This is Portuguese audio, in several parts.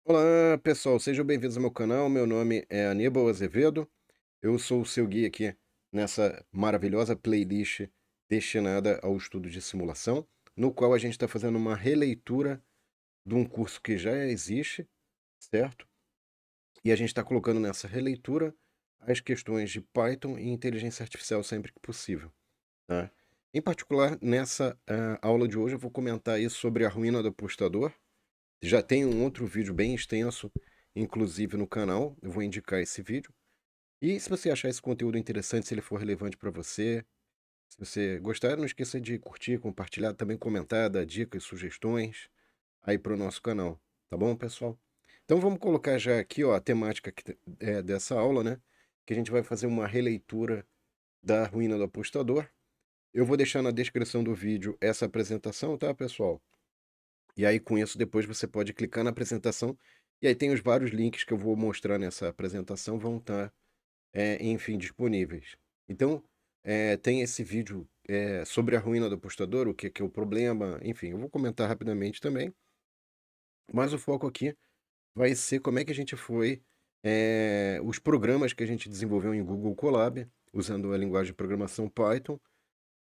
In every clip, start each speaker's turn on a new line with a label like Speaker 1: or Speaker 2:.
Speaker 1: Olá, pessoal, sejam bem-vindos ao meu canal. Meu nome é Aníbal Azevedo. Eu sou o seu guia aqui nessa maravilhosa playlist destinada ao estudo de simulação, no qual a gente está fazendo uma releitura de um curso que já existe, certo? E a gente está colocando nessa releitura as questões de Python e inteligência artificial sempre que possível, tá? Em particular, nessa aula de hoje, eu vou comentar aí sobre a ruína do apostador. Já tem um outro vídeo bem extenso, inclusive no canal, eu vou indicar esse vídeo. E se você achar esse conteúdo interessante, se ele for relevante para você, se você gostar, não esqueça de curtir, compartilhar, também comentar, dar dicas, sugestões aí para o nosso canal, tá bom, pessoal? Então vamos colocar já aqui, ó, a temática dessa aula, né? Que a gente vai fazer uma releitura da Ruína do Apostador. Eu vou deixar na descrição do vídeo essa apresentação, tá, pessoal? E aí, com isso, depois você pode clicar na apresentação. E aí tem os vários links que eu vou mostrar nessa apresentação, vão estar, enfim, disponíveis. Então, tem esse vídeo sobre a ruína do apostador, o que é o problema, enfim, eu vou comentar rapidamente também. Mas o foco aqui vai ser como é que a gente foi, os programas que a gente desenvolveu em Google Colab, usando a linguagem de programação Python,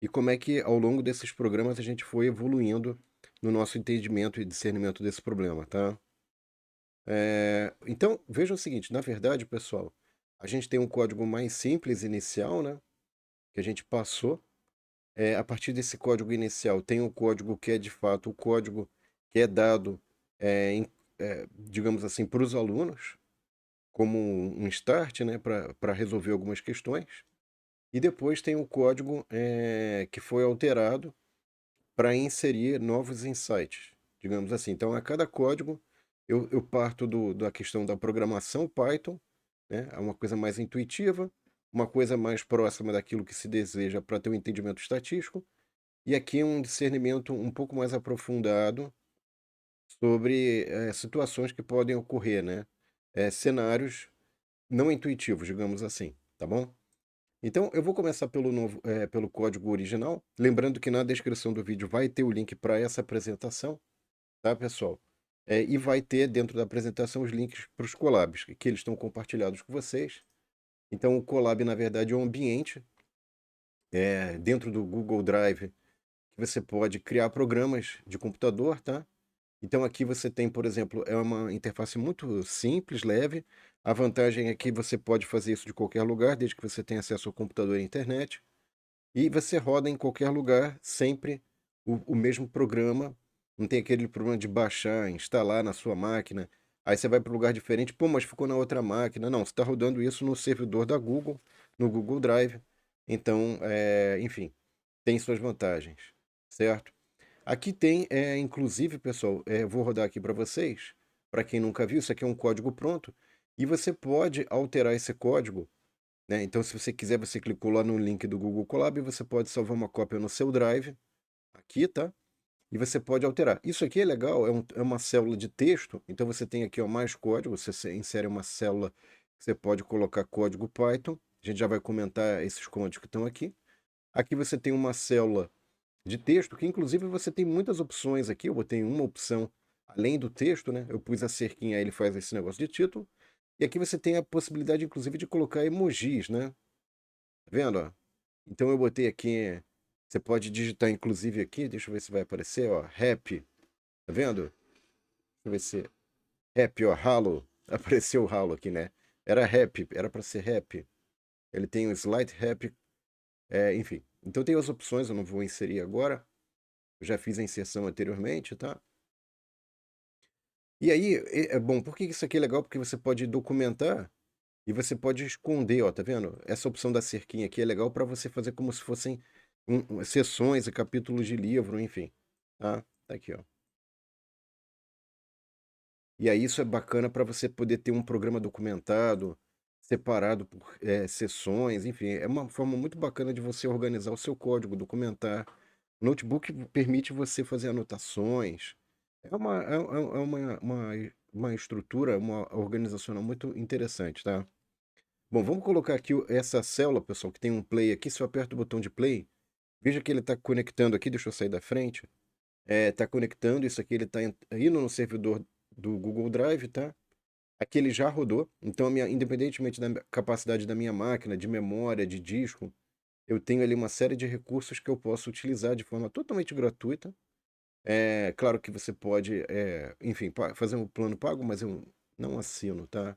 Speaker 1: e como é que ao longo desses programas a gente foi evoluindo no nosso entendimento e discernimento desse problema, tá? Então, veja o seguinte, na verdade, pessoal, a gente tem um código mais simples inicial, né? Que a gente passou. A partir desse código inicial, tem um código que é de fato o código que é dado, digamos assim, para os alunos, como um start, né? Para resolver algumas questões. E depois tem o código que foi alterado para inserir novos insights, digamos assim. Então, a cada código, eu parto da questão da programação Python, né? É uma coisa mais intuitiva, uma coisa mais próxima daquilo que se deseja para ter um entendimento estatístico, e aqui um discernimento um pouco mais aprofundado sobre situações que podem ocorrer, né? Cenários não intuitivos, digamos assim, tá bom? Então, eu vou começar pelo código original, lembrando que na descrição do vídeo vai ter o link para essa apresentação, tá, pessoal? E vai ter dentro da apresentação os links para os collabs, que eles estão compartilhados com vocês. Então, o collab, na verdade, é um ambiente dentro do Google Drive que você pode criar programas de computador, tá? Então, aqui você tem, por exemplo, é uma interface muito simples, leve. A vantagem é que você pode fazer isso de qualquer lugar, desde que você tenha acesso ao computador e à internet. E você roda em qualquer lugar, sempre o mesmo programa. Não tem aquele problema de baixar, instalar na sua máquina. Aí você vai para um lugar diferente, pô, mas ficou na outra máquina. Não, você está rodando isso no servidor da Google, no Google Drive. Então, enfim, tem suas vantagens, certo? Aqui tem, inclusive, pessoal, vou rodar aqui para vocês. Para quem nunca viu, isso aqui é um código pronto. E você pode alterar esse código, né? Então, se você quiser, você clicou lá no link do Google Colab e você pode salvar uma cópia no seu Drive, aqui, tá? E você pode alterar. Isso aqui é legal, é uma célula de texto, então você tem aqui ó, mais código, você insere uma célula que você pode colocar código Python, a gente já vai comentar esses códigos que estão aqui. Aqui você tem uma célula de texto, que inclusive você tem muitas opções aqui, eu botei uma opção além do texto, né? Eu pus a cerquinha, aí ele faz esse negócio de título. E aqui você tem a possibilidade, inclusive, de colocar emojis, né? Tá vendo, ó? Então eu botei aqui, você pode digitar inclusive aqui, deixa eu ver se vai aparecer, ó, rap, tá vendo? Deixa eu ver se rap, ó, ralo, apareceu o ralo aqui, né? Era rap, era para ser rap. Ele tem um slide rap, enfim. Então tem as opções, eu não vou inserir agora. Eu já fiz a inserção anteriormente, tá? E aí, é bom, por que isso aqui é legal? Porque você pode documentar e você pode esconder, ó, tá vendo? Essa opção da cerquinha aqui é legal para você fazer como se fossem sessões e capítulos de livro, enfim. Tá aqui, ó. E aí isso é bacana para você poder ter um programa documentado, separado por sessões, enfim, é uma forma muito bacana de você organizar o seu código, documentar. O notebook permite você fazer anotações. É uma estrutura, uma organizacional muito interessante, tá? Bom, vamos colocar aqui essa célula, pessoal, que tem um play aqui. Se eu aperto o botão de play, veja que ele está conectando aqui. Deixa eu sair da frente. Está conectando. Isso aqui ele está indo no servidor do Google Drive, tá? Aqui ele já rodou, então independentemente da capacidade da minha máquina, de memória, de disco, eu tenho ali uma série de recursos que eu posso utilizar de forma totalmente gratuita. É claro que você pode, enfim, fazer um plano pago, mas eu não assino, tá?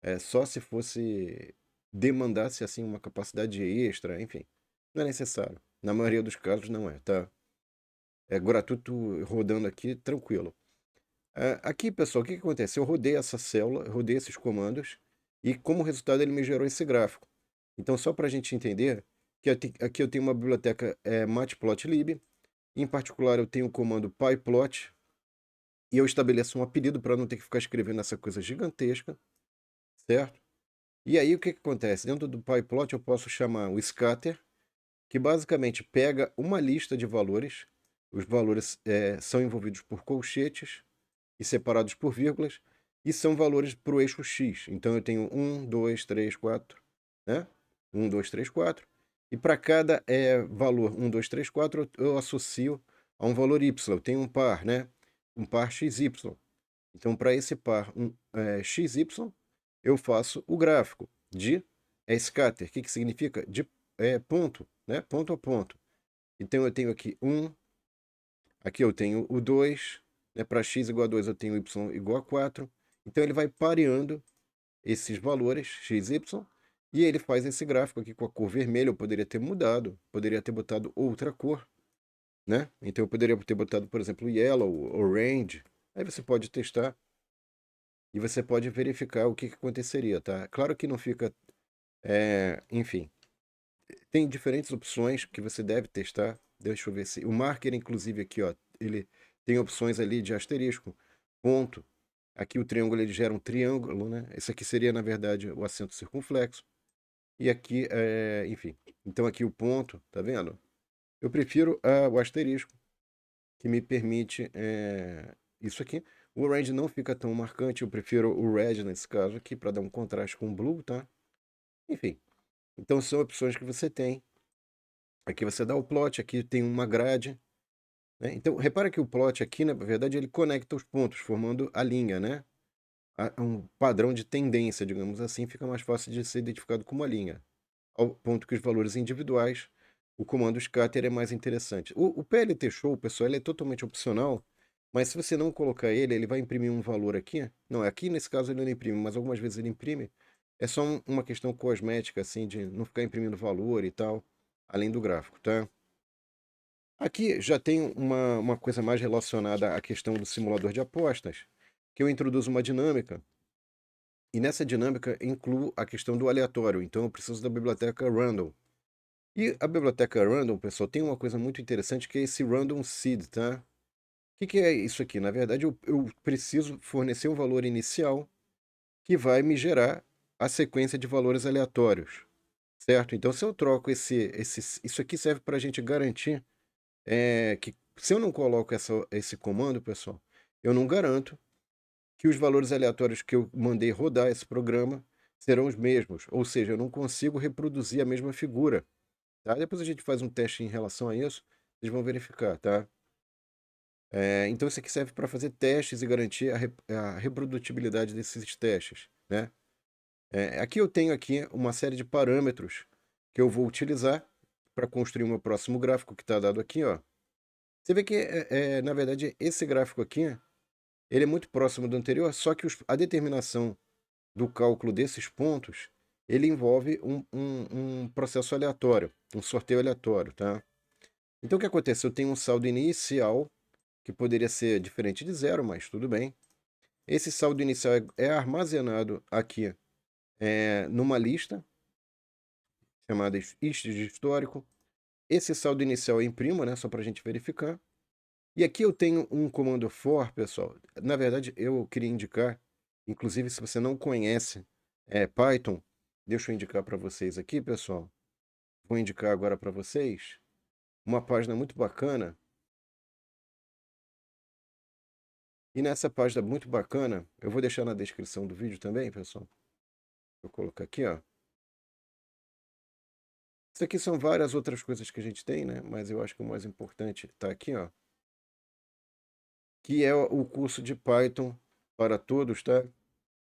Speaker 1: É só se fosse demandasse assim uma capacidade extra, enfim, não é necessário. Na maioria dos casos não é, tá? É gratuito rodando aqui, tranquilo. Aqui, pessoal, o que que acontece? Eu rodei essa célula, eu rodei esses comandos, e como resultado ele me gerou esse gráfico. Então, só para a gente entender, que aqui eu tenho uma biblioteca matplotlib, em particular eu tenho o comando pyplot, e eu estabeleço um apelido para não ter que ficar escrevendo essa coisa gigantesca, certo? E aí o que que acontece? Dentro do pyplot eu posso chamar o scatter, que basicamente pega uma lista de valores, os valores são envolvidos por colchetes, e separados por vírgulas, e são valores para o eixo x. Então eu tenho 1, 2, 3, 4, né? 1, 2, 3, 4. E para cada valor 1, 2, 3, 4, eu associo a um valor y. Eu tenho um par, né? Um par xy. Então, para esse par xy, eu faço o gráfico de scatter. O que, que significa? De ponto, né? Ponto a ponto. Então, eu tenho aqui 1, aqui eu tenho o 2, né? Para x igual a 2 eu tenho y igual a 4. Então ele vai pareando esses valores, x, y, e ele faz esse gráfico aqui com a cor vermelha. Eu poderia ter mudado, poderia ter botado outra cor, né? Então eu poderia ter botado, por exemplo, yellow, orange. Aí você pode testar e você pode verificar o que, que aconteceria, tá? Claro que não fica, enfim, tem diferentes opções que você deve testar. Deixa eu ver se. O marker, inclusive, aqui, ó, ele tem opções ali de asterisco, ponto. Aqui o triângulo ele gera um triângulo, né? Esse aqui seria, na verdade, o acento circunflexo. E aqui, enfim. Então aqui o ponto, tá vendo? Eu prefiro o asterisco, que me permite isso aqui. O orange não fica tão marcante, eu prefiro o red nesse caso aqui, para dar um contraste com o blue, tá? Enfim. Então são opções que você tem. Aqui você dá o plot, aqui tem uma grade, né? Então, repara que o plot aqui, na verdade, ele conecta os pontos, formando a linha, né? Um padrão de tendência, digamos assim, fica mais fácil de ser identificado como uma linha. Ao ponto que os valores individuais, o comando scatter é mais interessante. O PLT Show, pessoal, ele é totalmente opcional, mas se você não colocar ele, ele vai imprimir um valor aqui. Não, aqui nesse caso ele não imprime, mas algumas vezes ele imprime. É só uma questão cosmética, assim, de não ficar imprimindo valor e tal, além do gráfico, tá? Aqui já tem uma coisa mais relacionada à questão do simulador de apostas, que eu introduzo uma dinâmica, e nessa dinâmica incluo a questão do aleatório, então eu preciso da biblioteca random. E a biblioteca random, pessoal, tem uma coisa muito interessante que é esse random seed, tá? O que que é isso aqui? Na verdade, eu preciso fornecer um valor inicial que vai me gerar a sequência de valores aleatórios, certo? Então, se eu troco isso aqui serve para a gente garantir que se eu não coloco esse comando, pessoal, eu não garanto que os valores aleatórios que eu mandei rodar esse programa serão os mesmos. Ou seja, eu não consigo reproduzir a mesma figura, tá? Depois a gente faz um teste em relação a isso, vocês vão verificar, tá? Então isso aqui serve para fazer testes e garantir a reprodutibilidade desses testes, né? Aqui eu tenho aqui uma série de parâmetros que eu vou utilizar para construir o meu próximo gráfico que está dado aqui, ó. Você vê que, na verdade, esse gráfico aqui, ele é muito próximo do anterior, só que a determinação do cálculo desses pontos, ele envolve um processo aleatório, um sorteio aleatório, tá? Então, o que acontece? Eu tenho um saldo inicial, que poderia ser diferente de zero, mas tudo bem. Esse saldo inicial é armazenado aqui numa lista, chamada lista de histórico. Esse saldo inicial eu imprimo, né, só para a gente verificar. E aqui eu tenho um comando for, pessoal. Na verdade, eu queria indicar, inclusive se você não conhece Python, deixa eu indicar para vocês aqui, pessoal. Vou indicar agora para vocês uma página muito bacana. E nessa página muito bacana, eu vou deixar na descrição do vídeo também, pessoal. Vou colocar aqui, ó. Isso aqui são várias outras coisas que a gente tem, né? Mas eu acho que o mais importante está aqui, ó. Que é o curso de Python para todos, tá?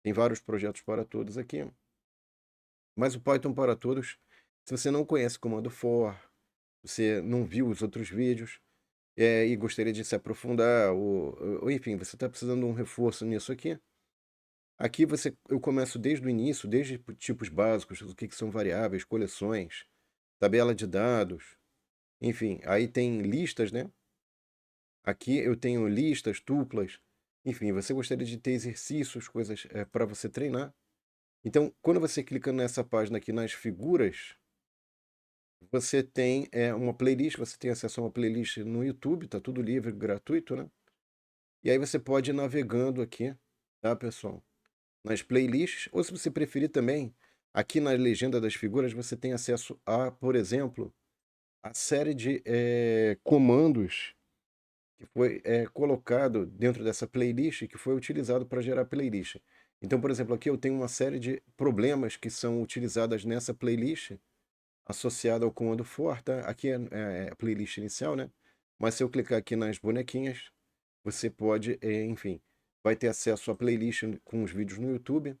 Speaker 1: Tem vários projetos para todos aqui. Mas o Python para todos, se você não conhece o comando for, você não viu os outros vídeos, e gostaria de se aprofundar, ou enfim, você está precisando de um reforço nisso aqui, aqui eu começo desde o início, desde tipos básicos, o que são variáveis, coleções, tabela de dados, enfim, aí tem listas, né? Aqui eu tenho listas, tuplas, enfim, você gostaria de ter exercícios, coisas para você treinar. Então, quando você clica nessa página aqui nas figuras, você tem uma playlist, você tem acesso a uma playlist no YouTube, tá tudo livre, gratuito, né? E aí você pode ir navegando aqui, tá, pessoal? Nas playlists, ou se você preferir também, aqui na legenda das figuras você tem acesso a, por exemplo, a série de comandos que foi colocado dentro dessa playlist que foi utilizado para gerar playlist. Então, por exemplo, aqui eu tenho uma série de problemas que são utilizadas nessa playlist associada ao comando for, tá? Aqui é a playlist inicial, né? Mas se eu clicar aqui nas bonequinhas, você pode, enfim, vai ter acesso à playlist com os vídeos no YouTube.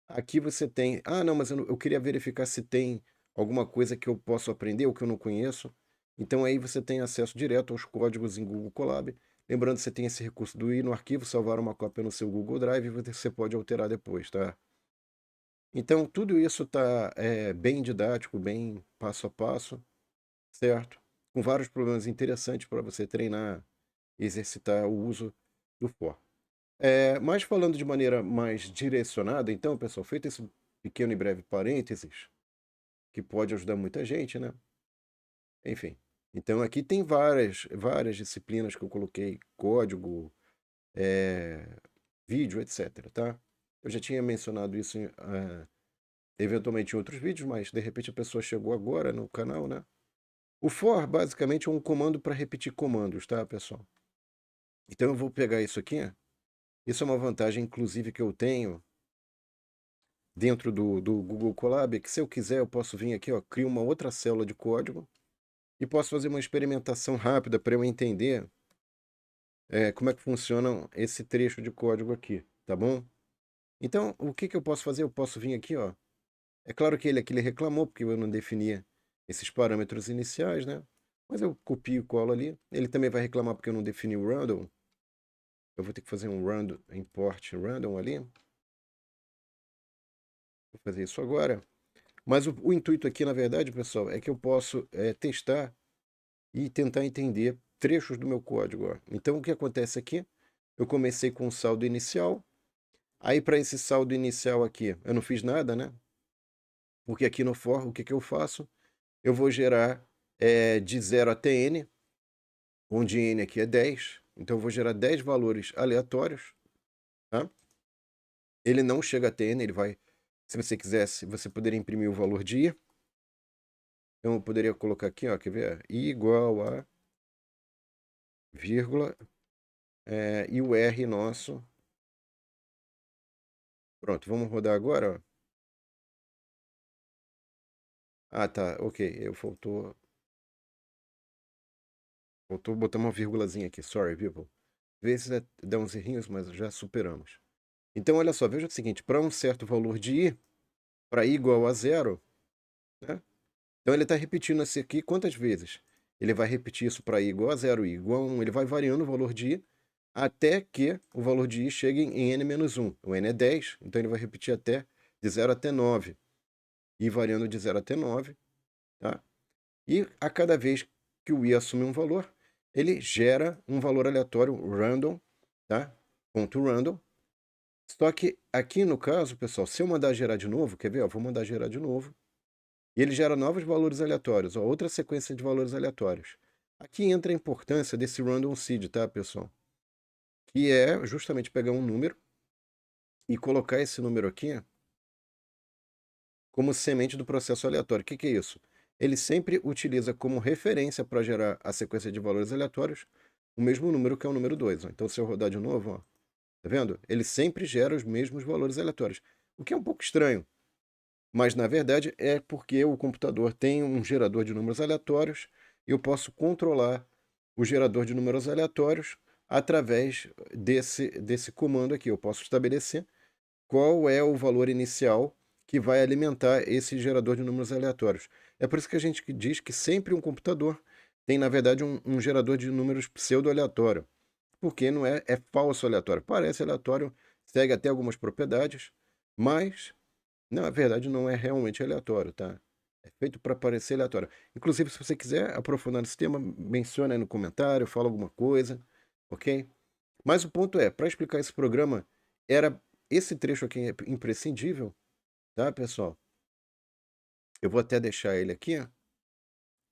Speaker 1: Aqui você tem, não, mas eu queria verificar se tem alguma coisa que eu posso aprender ou que eu não conheço. Então aí você tem acesso direto aos códigos em Google Colab. Lembrando que você tem esse recurso do ir no arquivo, salvar uma cópia no seu Google Drive e você pode alterar depois, tá? Então tudo isso está bem didático, bem passo a passo, certo? Com vários problemas interessantes para você treinar e exercitar o uso do for. Mas falando de maneira mais direcionada, então, pessoal, feito esse pequeno e breve parênteses, que pode ajudar muita gente, né? Enfim. Então aqui tem várias disciplinas que eu coloquei, código, vídeo, etc, tá? Eu já tinha mencionado isso eventualmente em outros vídeos, mas de repente a pessoa chegou agora no canal, né? O for basicamente é um comando para repetir comandos, tá, pessoal? Então eu vou pegar isso aqui. Isso é uma vantagem, inclusive, que eu tenho dentro do Google Colab, que se eu quiser eu posso vir aqui, ó, crio uma outra célula de código e posso fazer uma experimentação rápida para eu entender como é que funciona esse trecho de código aqui, tá bom? Então, o que eu posso fazer? Eu posso vir aqui, ó. É claro que ele aqui ele reclamou porque eu não definia esses parâmetros iniciais, né? Mas eu copio e colo ali. Ele também vai reclamar porque eu não defini o random. Eu vou ter que fazer um random, import random ali. Vou fazer isso agora. Mas o intuito aqui, na verdade, pessoal, é que eu posso testar e tentar entender trechos do meu código. Ó. Então, o que acontece aqui? Eu comecei com um saldo inicial. Aí, para esse saldo inicial aqui, eu não fiz nada, né? Porque aqui no for, o que eu faço? Eu vou gerar de 0 até n, onde n aqui é 10. Então, eu vou gerar 10 valores aleatórios. Tá? Ele não chega até n, ele vai... Se você quisesse, você poderia imprimir o valor de i. Então, eu poderia colocar aqui, ó, quer ver? I igual a vírgula, e o R nosso. Pronto, vamos rodar agora, ó. Tá, ok. Faltou botar uma vírgulazinha aqui. Sorry, people. Às vezes dá uns errinhos, mas já superamos. Então, olha só, veja o seguinte: para um certo valor de i, para i igual a zero, né? Então ele está repetindo isso aqui quantas vezes? Ele vai repetir isso para i igual a zero, i igual a 1. Ele vai variando o valor de i até que o valor de i chegue em n-1. O n é 10, então ele vai repetir até de 0 até 9. I variando de 0 até 9. Tá? E a cada vez que o i assume um valor, ele gera um valor aleatório random, tá? Ponto random. Só que aqui no caso, pessoal, se eu mandar gerar de novo, quer ver? Ó, vou mandar gerar de novo. E ele gera novos valores aleatórios, ó, outra sequência de valores aleatórios. Aqui entra a importância desse random seed, tá, pessoal? Que é justamente pegar um número e colocar esse número aqui como semente do processo aleatório. O que é isso? Ele sempre utiliza como referência para gerar a sequência de valores aleatórios o mesmo número que é o número 2. Ó. Então, se eu rodar de novo, ó, tá vendo? Ele sempre gera os mesmos valores aleatórios. O que é um pouco estranho, mas na verdade é porque o computador tem um gerador de números aleatórios e eu posso controlar o gerador de números aleatórios através desse comando aqui. Eu posso estabelecer qual é o valor inicial que vai alimentar esse gerador de números aleatórios. É por isso que a gente diz que sempre um computador tem, na verdade, um gerador de números pseudo-aleatório, porque não é falso aleatório. Parece aleatório, segue até algumas propriedades, mas na verdade não é realmente aleatório, tá? É feito para parecer aleatório. Inclusive, se você quiser aprofundar nesse tema, menciona aí no comentário, fala alguma coisa, ok? Mas o ponto é, para explicar esse programa, era esse trecho aqui é imprescindível, tá, pessoal? Eu vou até deixar ele aqui,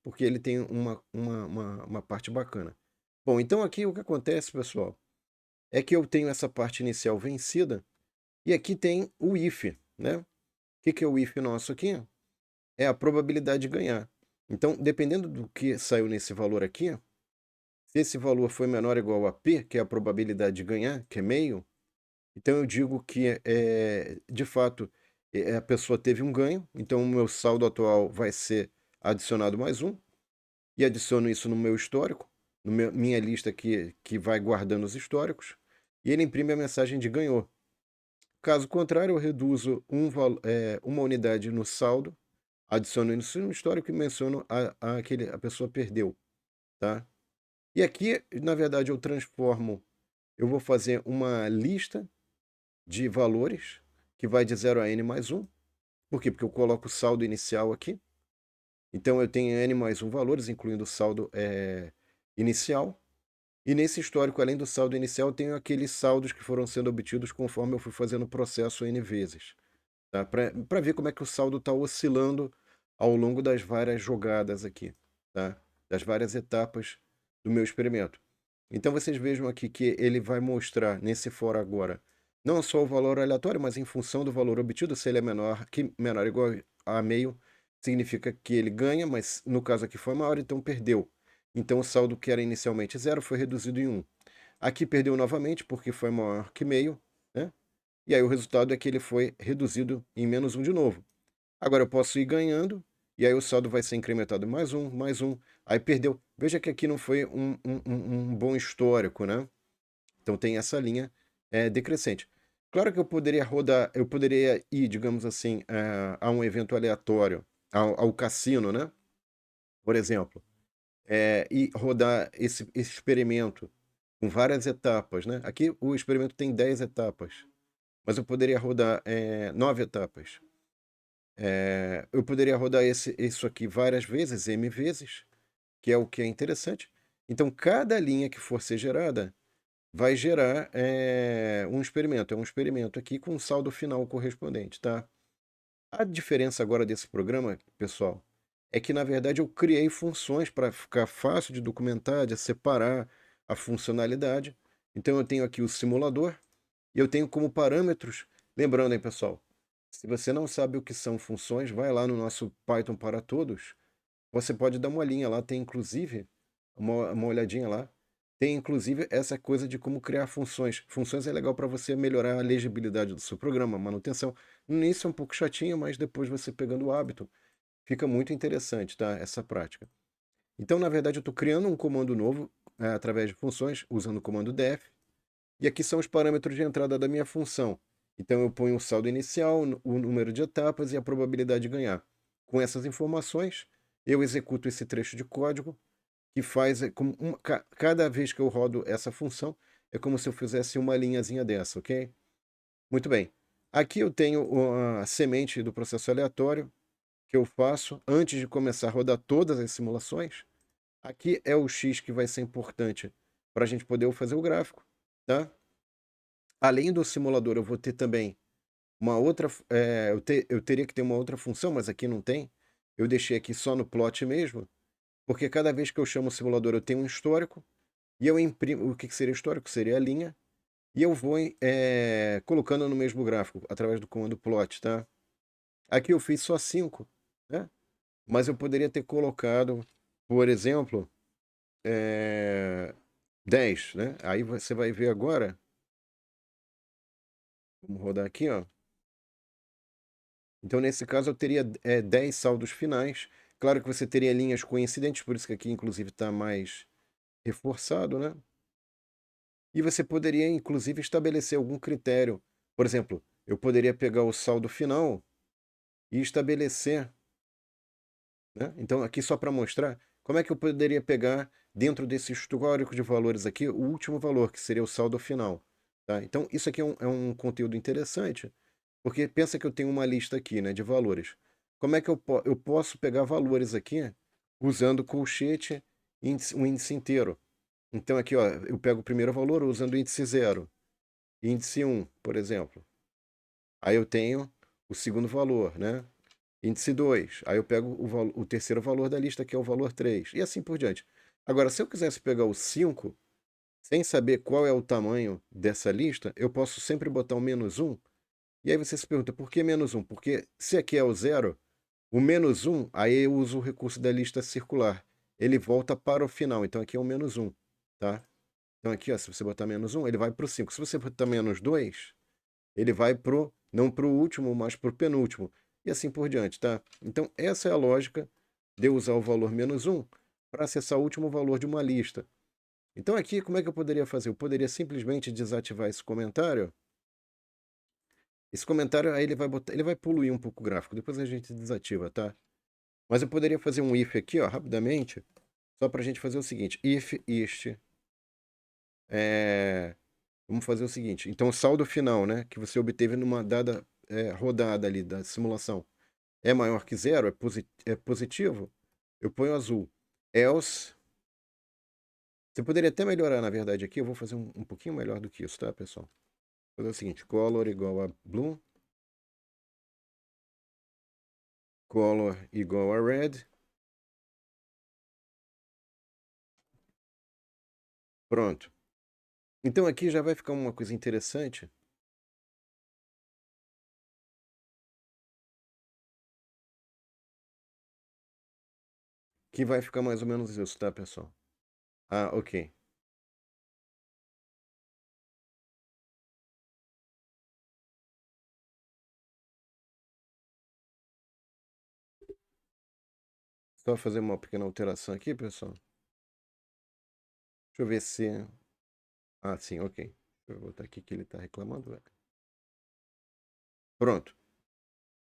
Speaker 1: porque ele tem uma parte bacana. Bom, então aqui o que acontece, pessoal, é que eu tenho essa parte inicial vencida, e aqui tem o if, né? O que é o if nosso aqui? É a probabilidade de ganhar. Então, dependendo do que saiu nesse valor aqui, se esse valor foi menor ou igual a P, que é a probabilidade de ganhar, que é meio, então eu digo que, de fato, a pessoa teve um ganho, então o meu saldo atual vai ser adicionado mais um, e adiciono isso no meu histórico, minha lista que vai guardando os históricos, e ele imprime a mensagem de ganhou. Caso contrário, eu reduzo uma unidade no saldo, adiciono isso no histórico e menciono a pessoa perdeu, tá? E aqui, na verdade, eu vou fazer uma lista de valores que vai de 0 a n mais 1. Por quê? Porque eu coloco o saldo inicial aqui. Então eu tenho n mais 1 valores, incluindo o saldo inicial. E nesse histórico, além do saldo inicial, eu tenho aqueles saldos que foram sendo obtidos conforme eu fui fazendo o processo n vezes. Tá? Para ver como é que o saldo está oscilando ao longo das várias jogadas aqui, tá? Das várias etapas do meu experimento. Então vocês vejam aqui que ele vai mostrar nesse for agora não só o valor aleatório, mas em função do valor obtido, se ele é menor ou igual a meio, significa que ele ganha, mas no caso aqui foi maior, então perdeu. Então o saldo que era inicialmente 0 foi reduzido em 1. Aqui perdeu novamente porque foi maior que meio, né? E aí o resultado é que ele foi reduzido em menos 1 de novo. Agora eu posso ir ganhando, e aí o saldo vai ser incrementado mais um, aí perdeu. Veja que aqui não foi um bom histórico, né? Então tem essa linha decrescente. Claro que eu poderia ir, digamos assim, a um evento aleatório, ao cassino, né? Por exemplo, e rodar esse experimento com várias etapas, né? Aqui o experimento tem 10 etapas, mas eu poderia rodar 9 etapas. Eu poderia rodar isso aqui várias vezes, m vezes, que é o que é interessante. Então, cada linha que for ser gerada vai gerar um experimento. É um experimento aqui com um saldo final correspondente, tá? A diferença agora desse programa, pessoal, é que, na verdade, eu criei funções para ficar fácil de documentar, de separar a funcionalidade. Então, eu tenho aqui o simulador e eu tenho como parâmetros. Lembrando, hein, pessoal, se você não sabe o que são funções, vai lá no nosso Python para Todos. Você pode dar uma olhinha lá, tem inclusive uma olhadinha lá. Tem inclusive essa coisa de como criar funções. Funções é legal para você melhorar a legibilidade do seu programa, manutenção. No início é um pouco chatinho, mas depois você pegando o hábito, fica muito interessante, tá? Essa prática. Então, na verdade, eu estou criando um comando novo através de funções, usando o comando def. E aqui são os parâmetros de entrada da minha função. Então eu ponho o saldo inicial, o número de etapas e a probabilidade de ganhar. Com essas informações, eu executo esse trecho de código que faz como cada vez que eu rodo essa função, é como se eu fizesse uma linhazinha dessa, ok? Muito bem. Aqui eu tenho a semente do processo aleatório que eu faço antes de começar a rodar todas as simulações. Aqui é o X que vai ser importante para a gente poder fazer o gráfico, tá? Além do simulador, eu vou ter também uma outra. Eu teria que ter uma outra função, mas aqui não tem. Eu deixei aqui só no plot mesmo, porque cada vez que eu chamo o simulador, eu tenho um histórico, e eu imprimo. O que seria histórico? Seria a linha, e eu vou colocando no mesmo gráfico, através do comando plot, tá? Aqui eu fiz só 5, né? Mas eu poderia ter colocado, por exemplo, 10, né? Aí você vai ver agora. Vamos rodar aqui, ó. Então, nesse caso, eu teria 10 saldos finais. Claro que você teria linhas coincidentes, por isso que aqui, inclusive, está mais reforçado, né? E você poderia, inclusive, estabelecer algum critério. Por exemplo, eu poderia pegar o saldo final e estabelecer, né? Então, aqui só para mostrar como é que eu poderia pegar, dentro desse histórico de valores aqui, o último valor, que seria o saldo final. Tá? Então, isso aqui é um conteúdo interessante, porque pensa que eu tenho uma lista aqui, né, de valores. Como é que eu posso pegar valores aqui usando colchete, um índice inteiro? Então, aqui, ó, eu pego o primeiro valor usando o índice 0, índice 1, por exemplo. Aí eu tenho o segundo valor, né? Índice 2. Aí eu pego o terceiro valor da lista, que é o valor 3. E assim por diante. Agora, se eu quisesse pegar o 5, sem saber qual é o tamanho dessa lista, eu posso sempre botar um -1. E aí você se pergunta, por que -1? Porque se aqui é o 0, o -1, aí eu uso o recurso da lista circular. Ele volta para o final. Então aqui é um -1, tá? Então aqui, ó, se você botar -1, ele vai para o 5. Se você botar -2, ele vai não para o último, mas para o penúltimo. E assim por diante, tá? Então, essa é a lógica de eu usar o valor -1 para acessar o último valor de uma lista. Então, aqui, como é que eu poderia fazer? Eu poderia simplesmente desativar esse comentário. Esse comentário, aí ele vai poluir um pouco o gráfico. Depois a gente desativa, tá? Mas eu poderia fazer um if aqui, ó, rapidamente, só para a gente fazer o seguinte. If ist. Vamos fazer o seguinte. Então, o saldo final, né, que você obteve numa dada rodada ali da simulação, é maior que 0, é positivo, eu ponho azul. Else, você poderia até melhorar, na verdade, aqui, eu vou fazer um pouquinho melhor do que isso, tá, pessoal? Vou fazer o seguinte, color igual a blue, color igual a red, pronto. Então aqui já vai ficar uma coisa interessante, que vai ficar mais ou menos isso, tá, pessoal? Ah, ok. Só fazer uma pequena alteração aqui, pessoal. Deixa eu ver se... Ah, sim, ok. Deixa eu botar aqui que ele está reclamando. Pronto.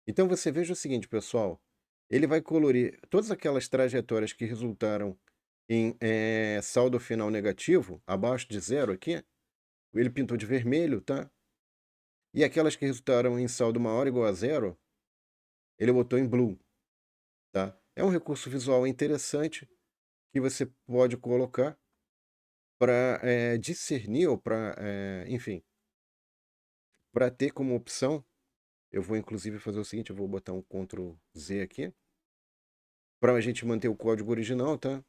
Speaker 1: Então você veja o seguinte, pessoal. Ele vai colorir todas aquelas trajetórias que resultaram em saldo final negativo, abaixo de 0 aqui. Ele pintou de vermelho, tá? E aquelas que resultaram em saldo maior ou igual a 0, ele botou em blue, tá? É um recurso visual interessante que você pode colocar para discernir ou para, enfim, para ter como opção. Eu vou inclusive fazer o seguinte, eu vou botar um Ctrl Z aqui, para a gente manter o código original, tá?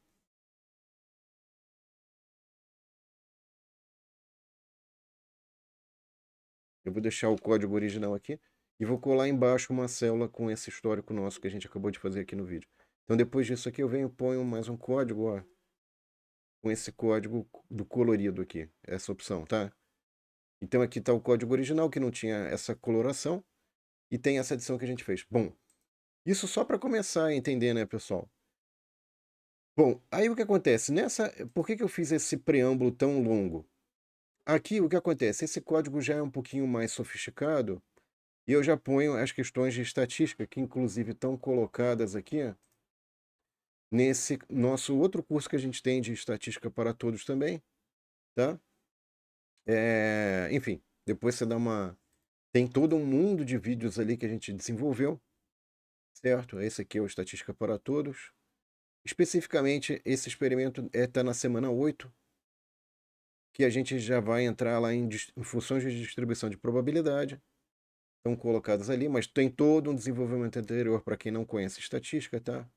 Speaker 1: Eu vou deixar o código original aqui e vou colar embaixo uma célula com esse histórico nosso que a gente acabou de fazer aqui no vídeo. Então depois disso aqui eu venho e ponho mais um código, ó, com esse código do colorido aqui, essa opção, tá? Então aqui está o código original que não tinha essa coloração e tem essa adição que a gente fez. Bom, isso só para começar a entender, né, pessoal? Bom, aí o que acontece? Por que eu fiz esse preâmbulo tão longo? Aqui o que acontece? Esse código já é um pouquinho mais sofisticado e eu já ponho as questões de estatística, que inclusive estão colocadas aqui nesse nosso outro curso que a gente tem de estatística para todos também, tá? Enfim, depois você dá uma... Tem todo um mundo de vídeos ali que a gente desenvolveu, certo? Esse aqui é o Estatística para Todos. Especificamente, esse experimento está na semana 8, que a gente já vai entrar lá em funções de distribuição de probabilidade. Estão colocadas ali, mas tem todo um desenvolvimento anterior para quem não conhece estatística, tá?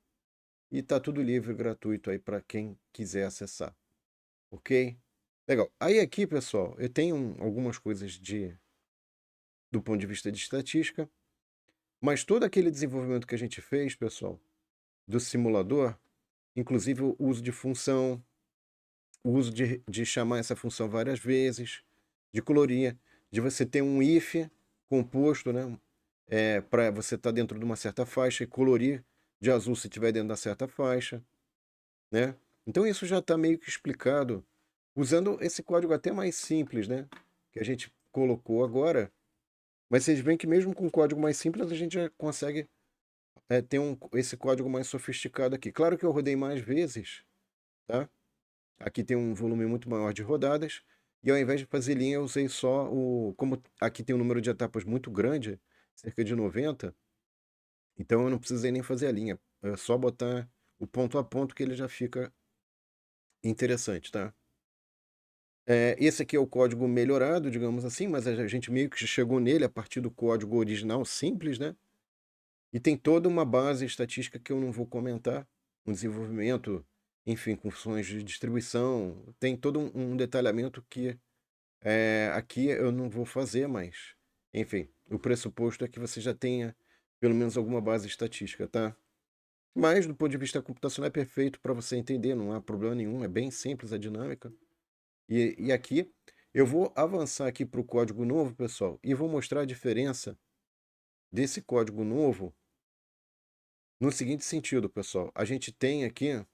Speaker 1: E tá tudo livre, gratuito aí para quem quiser acessar. Ok? Legal. Aí aqui, pessoal, eu tenho algumas coisas do ponto de vista de estatística, mas todo aquele desenvolvimento que a gente fez, pessoal, do simulador, inclusive o uso de função, o uso de chamar essa função várias vezes, de colorir, de você ter um if composto, né? Para você estar dentro de uma certa faixa e colorir de azul se estiver dentro da certa faixa, né? Então isso já está meio que explicado usando esse código até mais simples, né? Que a gente colocou agora. Mas vocês veem que mesmo com um código mais simples, a gente já consegue ter esse código mais sofisticado aqui. Claro que eu rodei mais vezes, tá? Aqui tem um volume muito maior de rodadas. E ao invés de fazer linha, eu usei só o. Como aqui tem um número de etapas muito grande, cerca de 90, então eu não precisei nem fazer a linha. É só botar o ponto a ponto que ele já fica interessante, tá? Esse aqui é o código melhorado, digamos assim, mas a gente meio que chegou nele a partir do código original simples, né? E tem toda uma base estatística que eu não vou comentar, um desenvolvimento, enfim, com funções de distribuição, tem todo um detalhamento que aqui eu não vou fazer, mas, enfim, o pressuposto é que você já tenha pelo menos alguma base estatística, tá? Mas, do ponto de vista computacional, é perfeito para você entender, não há problema nenhum, é bem simples a dinâmica. E aqui eu vou avançar aqui para o código novo, pessoal, e vou mostrar a diferença desse código novo no seguinte sentido, pessoal. A gente tem aqui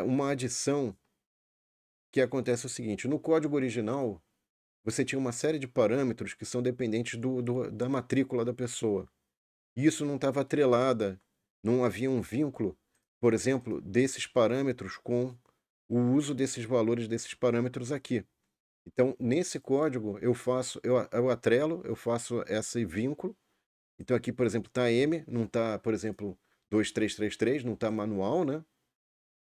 Speaker 1: uma adição que acontece o seguinte: no código original, você tinha uma série de parâmetros que são dependentes da matrícula da pessoa. E isso não estava atrelada, não havia um vínculo, por exemplo, desses parâmetros com o uso desses valores desses parâmetros aqui. Então, nesse código, eu atrelo, eu faço esse vínculo. Então, aqui, por exemplo, está M, não está, por exemplo, 2333, não está manual, né?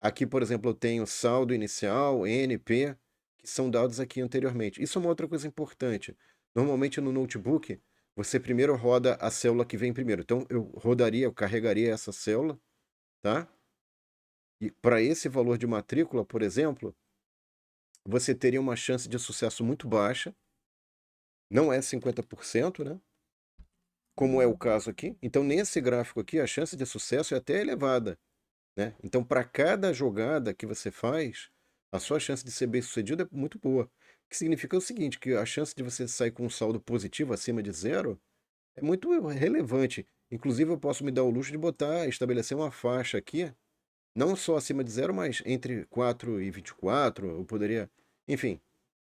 Speaker 1: Aqui, por exemplo, eu tenho saldo inicial, NP, que são dados aqui anteriormente. Isso é uma outra coisa importante. Normalmente no notebook, você primeiro roda a célula que vem primeiro. Então, eu carregaria essa célula, tá? E para esse valor de matrícula, por exemplo, você teria uma chance de sucesso muito baixa. Não é 50%, né? Como é o caso aqui. Então, nesse gráfico aqui, a chance de sucesso é até elevada, né? Então, para cada jogada que você faz, a sua chance de ser bem-sucedido é muito boa. O que significa o seguinte, que a chance de você sair com um saldo positivo acima de zero é muito relevante. Inclusive, eu posso me dar o luxo de estabelecer uma faixa aqui, não só acima de zero, mas entre 4 e 24. Eu poderia, enfim,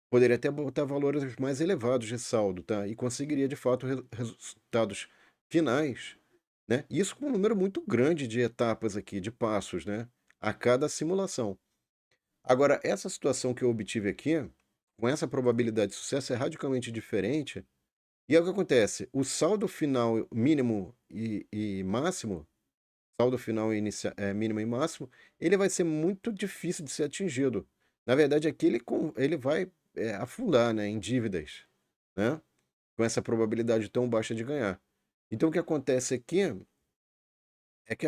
Speaker 1: poderia até botar valores mais elevados de saldo, tá? E conseguiria, de fato, resultados finais, né? Isso com um número muito grande de etapas aqui, de passos, né? A cada simulação. Agora, essa situação que eu obtive aqui, com essa probabilidade de sucesso, é radicalmente diferente. E é o que acontece: o saldo final mínimo e máximo, saldo final mínimo e máximo, ele vai ser muito difícil de ser atingido. Na verdade, aqui ele vai afundar, né, em dívidas, né? Com essa probabilidade tão baixa de ganhar. Então, o que acontece aqui é que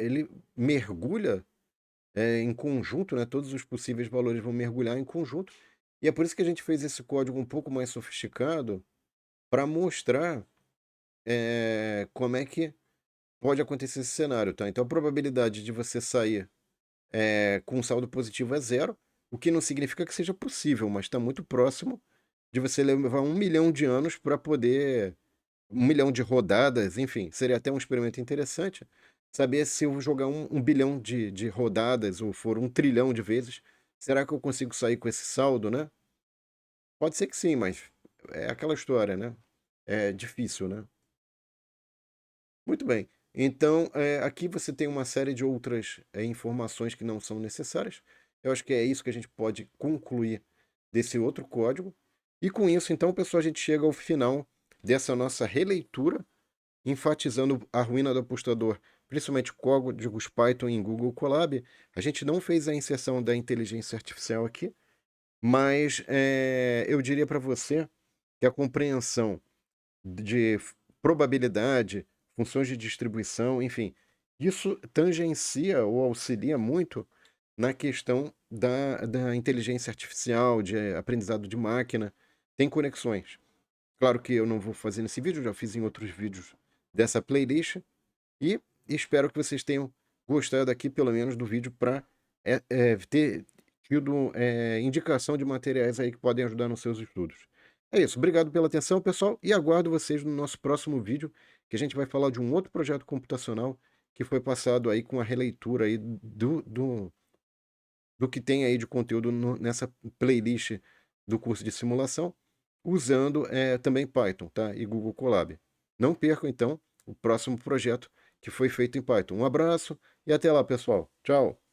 Speaker 1: ele mergulha em conjunto, né? Todos os possíveis valores vão mergulhar em conjunto. E é por isso que a gente fez esse código um pouco mais sofisticado para mostrar como é que pode acontecer esse cenário, tá? Então a probabilidade de você sair com um saldo positivo é zero, o que não significa que seja possível, mas está muito próximo de você levar 1 milhão de anos para poder 1 milhão de rodadas, enfim, seria até um experimento interessante saber se eu jogar 1 bilhão de rodadas ou for 1 trilhão de vezes, será que eu consigo sair com esse saldo, né? Pode ser que sim, mas é aquela história, né? É difícil, né? Muito bem. Então, aqui você tem uma série de outras informações que não são necessárias. Eu acho que é isso que a gente pode concluir desse outro código. E com isso, então, pessoal, a gente chega ao final dessa nossa releitura enfatizando a ruína do apostador, principalmente códigos Python em Google Colab. A gente não fez a inserção da inteligência artificial aqui, mas eu diria para você que a compreensão de probabilidade, funções de distribuição, enfim, isso tangencia ou auxilia muito na questão da inteligência artificial, de aprendizado de máquina, tem conexões. Claro que eu não vou fazer nesse vídeo, já fiz em outros vídeos dessa playlist. E espero que vocês tenham gostado aqui, pelo menos, do vídeo para ter tido indicação de materiais aí que podem ajudar nos seus estudos. É isso. Obrigado pela atenção, pessoal, e aguardo vocês no nosso próximo vídeo, que a gente vai falar de um outro projeto computacional que foi passado aí com a releitura aí do que tem aí de conteúdo nessa playlist do curso de simulação, usando também Python, tá? E Google Colab. Não percam, então, o próximo projeto que foi feito em Python. Um abraço e até lá, pessoal. Tchau!